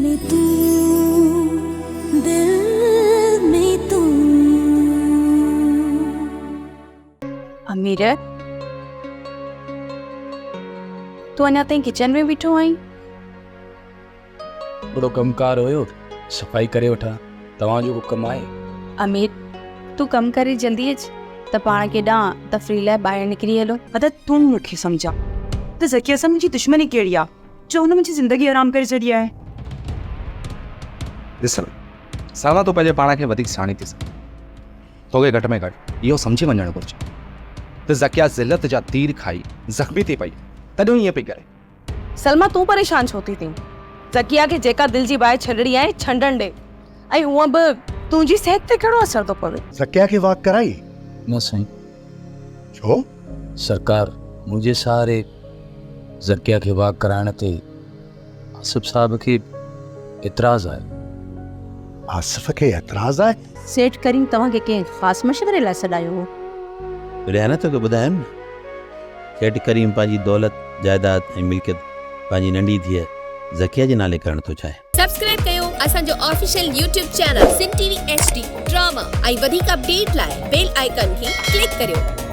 में तू, दिल में तू। अमीर तू अञा ताईं किचन में बीठो आई? बड़ो कमकार हुयो, सफ़ाई करे वठां, तव्हांजो को कमु आहे। अमीर तू कम करे जल्दी अच त पाण केॾां तफ़रीह लाइ ॿाहिरि निकिरी हलो। मदद तू मूंखे सम्झा त ज़किया सां मुंहिंजी दुश्मनी कहिड़ी आहे जो हुन मुंहिंजी ज़िंदगी आराम करे छॾी आहे। ॾिस सावा तो पंहिंजे पाण खे वधीक साणी थी सघे, तोखे घटि में घटि इहो सम्झी वञणु घुरिजे त ज़किया ज़िलत जा तीर खाई ज़ख़्मी थी पई, तॾहिं ईअं पई करे। सलमा तूं परेशान छो थी थीं? ज़किया खे जेका दिलि जी बाहि छॾणी आहे छंडण ॾे, ऐं हूअं बि तुंहिंजी सिहत ते कहिड़ो असर थो पवे? ज़किया खे वाक कराई? न साईं, छो? सरकार मुंहिंजे सहारे ज़किया खे वाक कराइण ते आसिफ़ साहब खे एतिराज़ आहे। आसिफ़ खे एतिराज़ आहे? सेठ करीम तव्हांखे कंहिं ख़ासि मशवरे लाइ सॾायो हो? ॿुधाया न तोखे ॿुधायमि न, सेठ करीम पंहिंजी दौलत जायदाद ऐं मिल्कियत पंहिंजी नंढी धीअ ज़किया जे नाले करणु थो चाहे। सब्सक्राइब कयो असांजो ऑफिशियल यूट्यूब चैनल सिन टीवी HD ड्रामा ऐं वधीक अपडेट लाइ बेल आइकन खे क्लिक करियो।